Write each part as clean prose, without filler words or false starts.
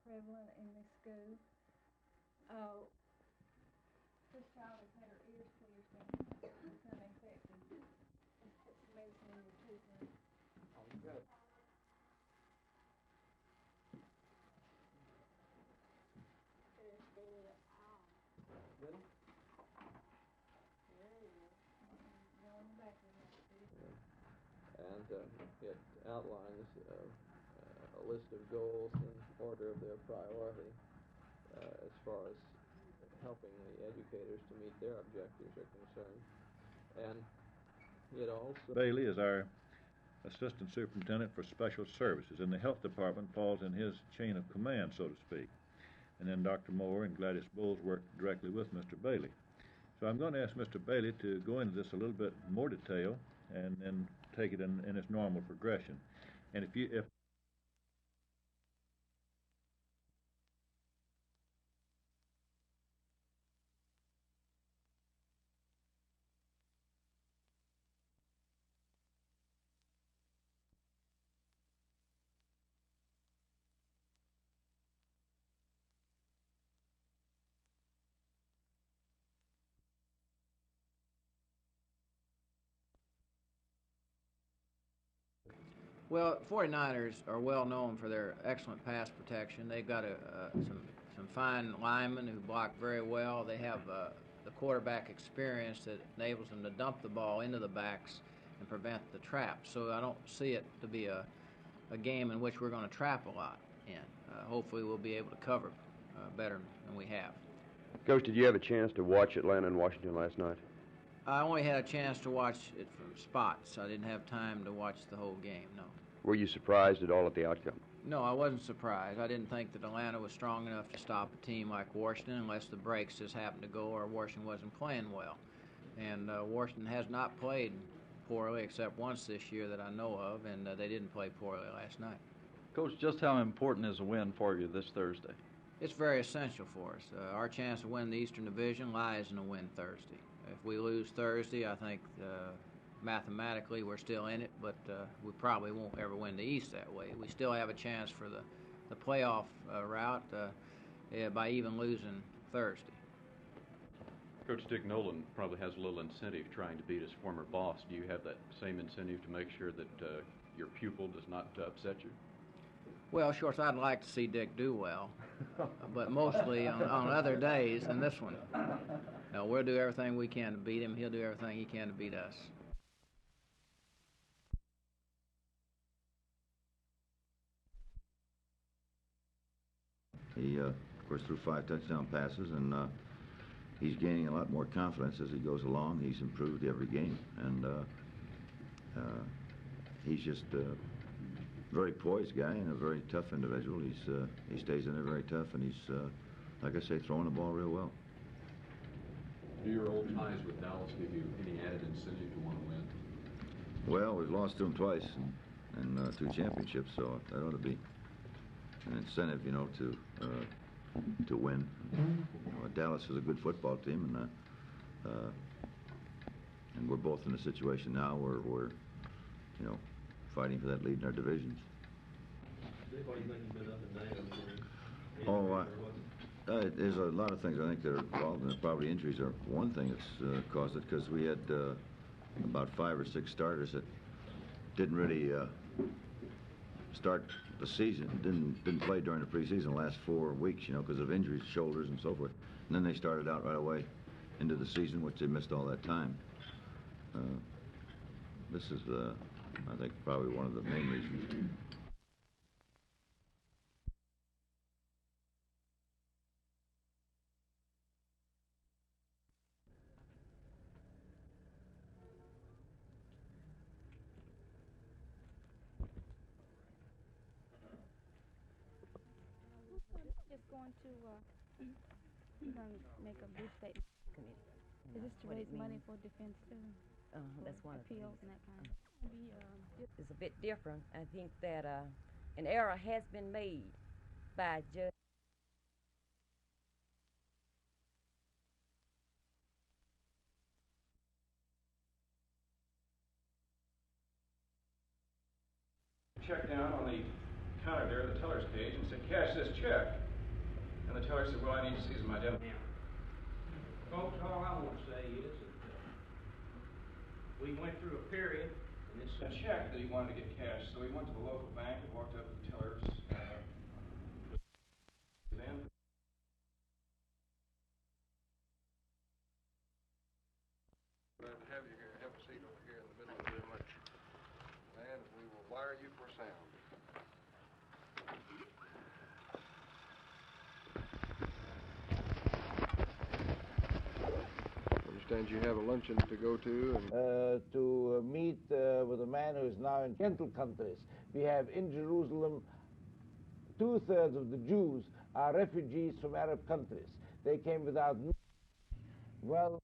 prevalent in this school. This child has had her ears pierced and become infected. Let's put some medicine in your tooth now. Good. Good. And it outlines a list of goals in order of their priority as far as helping the educators to meet their objectives are concerned. And it also... Bailey is our Assistant Superintendent for Special Services, and the Health Department falls in his chain of command, so to speak. And then Dr. Moore and Gladys Bowles work directly with Mr. Bailey. So I'm going to ask Mr. Bailey to go into this a little bit more detail and then take it in its normal progression. And if Well, 49ers are well known for their excellent pass protection. They've got some fine linemen who block very well. They have the quarterback experience that enables them to dump the ball into the backs and prevent the trap. So I don't see it to be a game in which we're going to trap a lot. And hopefully we'll be able to cover better than we have. Coach, did you have a chance to watch Atlanta and Washington last night? I only had a chance to watch it from spots. I didn't have time to watch the whole game, no. Were you surprised at all at the outcome? No, I wasn't surprised. I didn't think that Atlanta was strong enough to stop a team like Washington unless the breaks just happened to go or Washington wasn't playing well. And Washington has not played poorly except once this year that I know of, and they didn't play poorly last night. Coach, just how important is a win for you this Thursday? It's very essential for us. Our chance to win the Eastern Division lies in a win Thursday. If we lose Thursday, I think mathematically we're still in it, but we probably won't ever win the East that way. We still have a chance for the playoff route by even losing Thursday. Coach Dick Nolan probably has a little incentive trying to beat his former boss. Do you have that same incentive to make sure that your pupil does not upset you? Well, of course, I'd like to see Dick do well, but mostly on other days than this one. No, we'll do everything we can to beat him. He'll do everything he can to beat us. He, of course, threw 5 touchdown passes, and he's gaining a lot more confidence as he goes along. He's improved every game, and he's just a very poised guy and a very tough individual. He stays in there very tough, and he's, like I say, throwing the ball real well. Do your old ties with Dallas give you any added incentive to want to win? Well, we've lost to him twice in 2 championships, so that ought to be an incentive, you know, to win. You know, Dallas is a good football team, and we're both in a situation now where we're, you know, fighting for that lead in our divisions. There's a lot of things I think that are involved in it. Probably injuries are one thing that's caused it, because we had about 5 or 6 starters that didn't really start the season, didn't play during the preseason the last 4 weeks, you know, because of injuries, shoulders and so forth. And then they started out right away into the season, which they missed all that time. This is, I think, probably one of the main reasons. Just going to make a brief statement. Committee. Is this to raise money for defense too? That's one of the appeals and that kind of. It's a bit different. I think that an error has been made by Judge. Check down on the counter there, the teller's cage, and said, "Cash this check." And the teller said, "Well, I need to see some identity." Folks, all I want to say is that we went through a period, and it's A check that he wanted to get cashed, so he went to the local bank and walked up to the tellers. Then glad to have you here. Have a seat over here in the middle of the much. And we will wire you for sound. I understand you have a luncheon to go to and to meet with a man who is now in gentle countries. We have in Jerusalem 2/3 of the Jews are refugees from Arab countries. They came without well.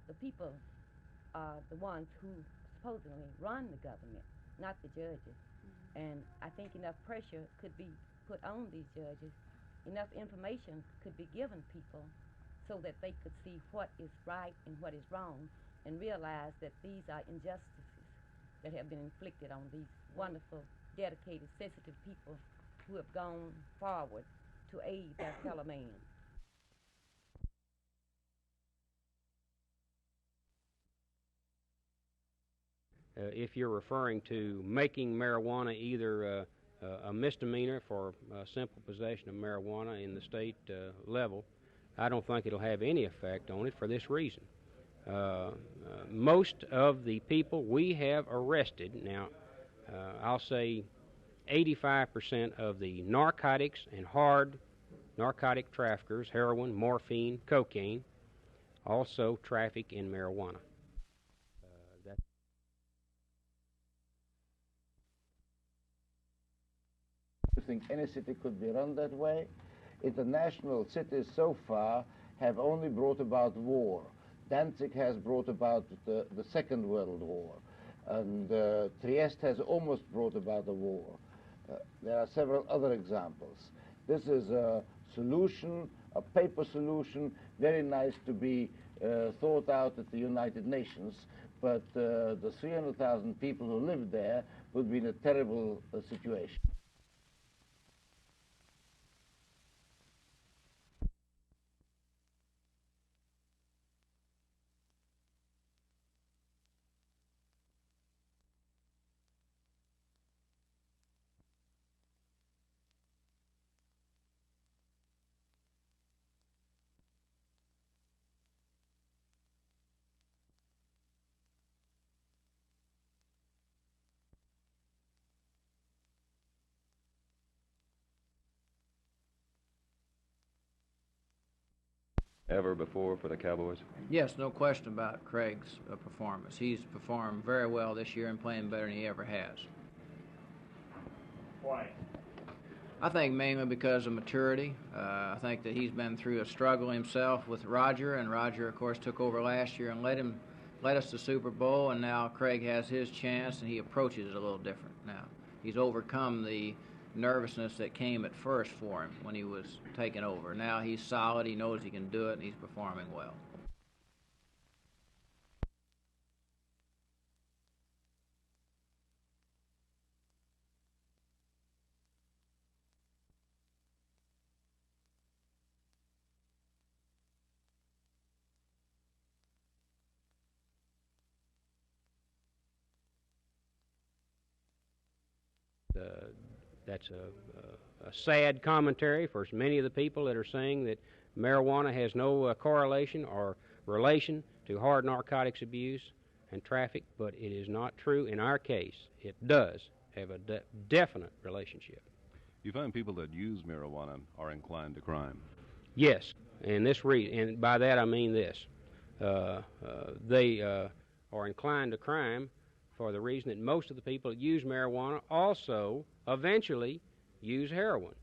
The people are the ones who supposedly run the government, not the judges. And I think enough pressure could be put on these judges, enough information could be given people so that they could see what is right and what is wrong and realize that these are injustices that have been inflicted on these wonderful, dedicated, sensitive people who have gone forward to aid their fellow man. If you're referring to making marijuana either a misdemeanor for simple possession of marijuana in the state level, I don't think it'll have any effect on it for this reason. Most of the people we have arrested, now I'll say 85% of the narcotics and hard narcotic traffickers, heroin, morphine, cocaine, also traffic in marijuana. I think any city could be run that way. International cities so far have only brought about war. Danzig has brought about the Second World War, and Trieste has almost brought about a war. There are several other examples. This is a solution, a paper solution, very nice to be thought out at the United Nations, but the 300,000 people who live there would be in a terrible situation. Ever before for the Cowboys? Yes, no question about Craig's performance. He's performed very well this year and playing better than he ever has. Why? I think mainly because of maturity. I think that he's been through a struggle himself with Roger, and Roger, of course, took over last year and led us to Super Bowl, and now Craig has his chance, and he approaches it a little different now. He's overcome the nervousness that came at first for him when he was taking over. Now he's solid, he knows he can do it, and he's performing well. That's a sad commentary for many of the people that are saying that marijuana has no correlation or relation to hard narcotics abuse and traffic, but it is not true in our case. It does have a definite relationship. You find people that use marijuana are inclined to crime? Yes, and by that I mean this. they are inclined to crime for the reason that most of the people that use marijuana also eventually use heroin.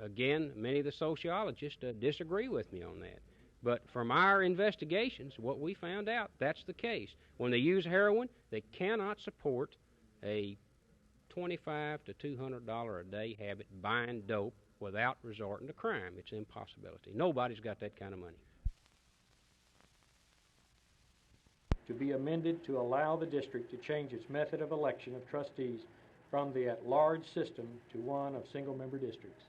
Again, many of the sociologists disagree with me on that. But from our investigations, what we found out, that's the case. When they use heroin, they cannot support a $25 to $200 a day habit buying dope without resorting to crime. It's an impossibility. Nobody's got that kind of money. To be amended to allow the district to change its method of election of trustees from the at-large system to one of single-member districts.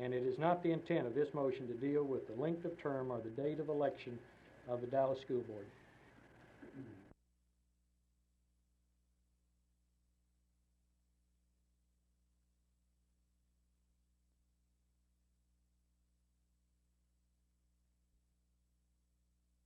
And it is not the intent of this motion to deal with the length of term or the date of election of the Dallas School Board.